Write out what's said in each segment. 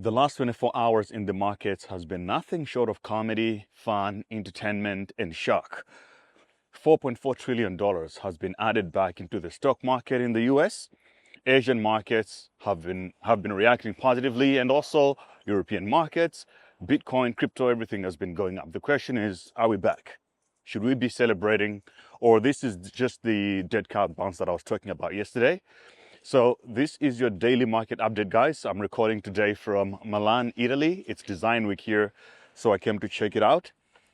The last 24 hours in the markets has been nothing short of comedy, fun, entertainment, and shock. $4.4 trillion has been added back into the stock market in the US. Asian markets have been reacting positively, and also European markets. Bitcoin, crypto, everything has been going up. The question is, are we back? Should we be celebrating, or this is just the dead cow bounce that I was talking about yesterday? So this is your daily market update, guys. I'm recording today from Milan, Italy. It's design week here, so I came to check it out.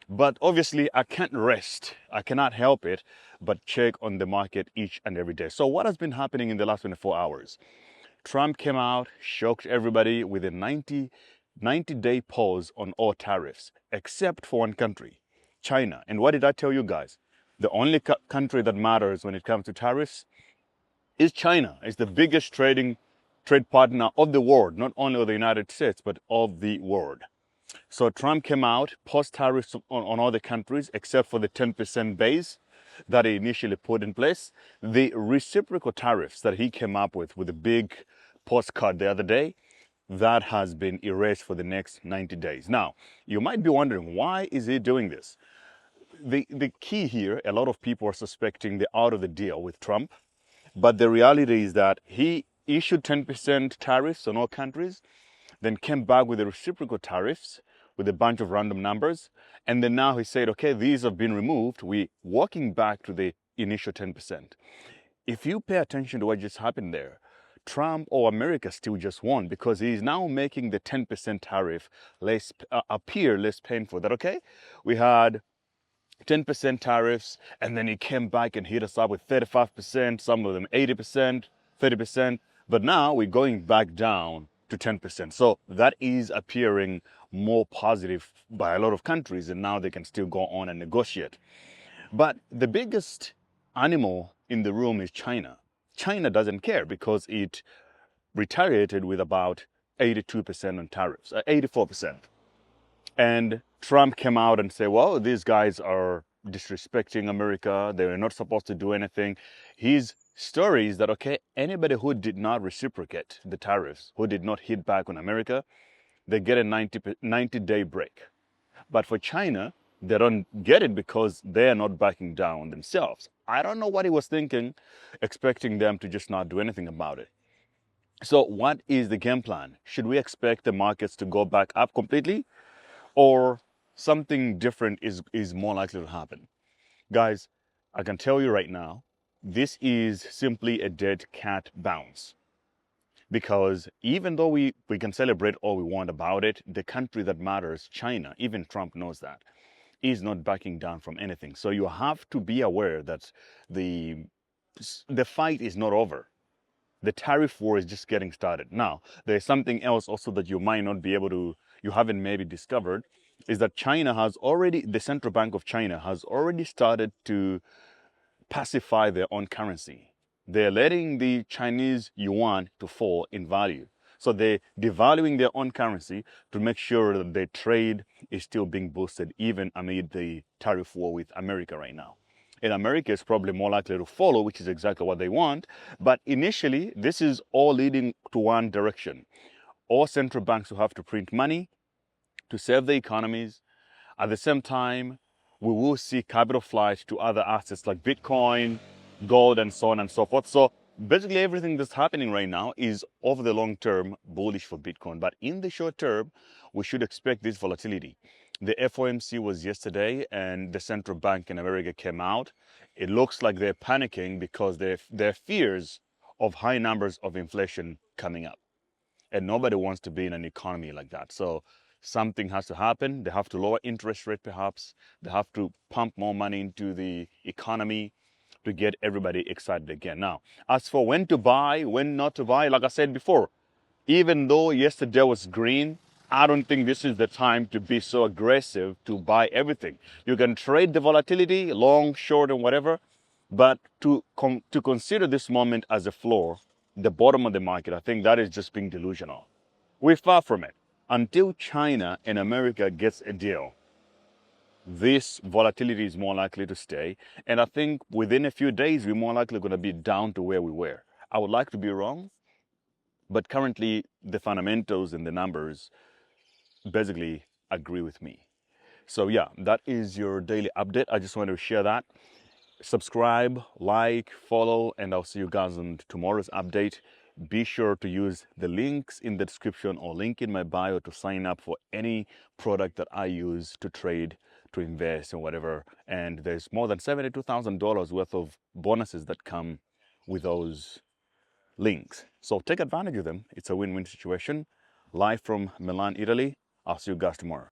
But obviously I can't rest. I cannot help it but check on the market each and every day. So what has been happening in the last 24 hours? Trump came out, shocked everybody with a 90-day pause on all tariffs, except for one country, China. And what did I tell you guys? The only country that matters when it comes to tariffs is China. It's the biggest trade partner of the world, not only of the United States, but of the world. So Trump came out, paused tariffs on other countries, except for the 10% base that he initially put in place. The reciprocal tariffs that he came up with a big postcard the other day, that has been erased for the next 90 days. Now, you might be wondering, why is he doing this? The key here, a lot of people are suspecting they're out of the deal with Trump. But the reality is that he issued 10% tariffs on all countries, then came back with the reciprocal tariffs with a bunch of random numbers. And then now he said, okay, these have been removed. We're walking back to the initial 10%. If you pay attention to what just happened there, Trump or America still just won, because he's now making the 10% tariff appear less painful. That, okay, we had 10% tariffs, and then he came back and hit us up with 35%, some of them 80%, 30%, but now we're going back down to 10%. So that is appearing more positive by a lot of countries, and now they can still go on and negotiate. But the biggest animal in the room is China. China doesn't care because it retaliated with about 82% on tariffs, 84%. And Trump came out and said, well, these guys are disrespecting America. They were not supposed to do anything. His story is that, okay, anybody who did not reciprocate the tariffs, who did not hit back on America, they get a 90-day break. But for China, they don't get it because they are not backing down themselves. I don't know what he was thinking, expecting them to just not do anything about it. So what is the game plan? Should we expect the markets to go back up completely, or something different is more likely to happen? Guys, I can tell you right now, this is simply a dead cat bounce. Because even though we can celebrate all we want about it, the country that matters, China, even Trump knows that, is not backing down from anything. So you have to be aware that the fight is not over. The tariff war is just getting started. Now, there's something else also that you might not be able to, you haven't maybe discovered, is that China has already, the central bank of China has already started to pacify their own currency. They're letting the Chinese yuan to fall in value. So they're devaluing their own currency to make sure that their trade is still being boosted, even amid the tariff war with America right now. And America is probably more likely to follow, which is exactly what they want. But initially, this is all leading to one direction. All central banks will have to print money to save the economies. At the same time, we will see capital flight to other assets like Bitcoin, gold, and so on and so forth. So basically everything that's happening right now is over the long term bullish for Bitcoin. But in the short term, we should expect this volatility. The FOMC was yesterday, and the central bank in America came out. It looks like they're panicking because there are fears of high numbers of inflation coming up. And nobody wants to be in an economy like that. So something has to happen. They have to lower interest rate perhaps. They have to pump more money into the economy to get everybody excited again. Now, as for when to buy, when not to buy, like I said before, even though yesterday was green, I don't think this is the time to be so aggressive to buy everything. You can trade the volatility, long, short, and whatever, but to consider this moment as a floor, the bottom of the market, I think that is just being delusional. We're far from it. Until China and America gets a deal, this volatility is more likely to stay. And I think within a few days, we're more likely going to be down to where we were. I would like to be wrong, But currently, the fundamentals and the numbers basically agree with me. So yeah, that is your daily update. I just wanted to share that. Subscribe, like, follow, and I'll see you guys on tomorrow's update. Be sure to use the links in the description or link in my bio to sign up for any product that I use to trade, to invest, and whatever. And there's more than $72,000 worth of bonuses that come with those links. So take advantage of them. It's a win-win situation. Live from Milan, Italy. I'll see you guys tomorrow.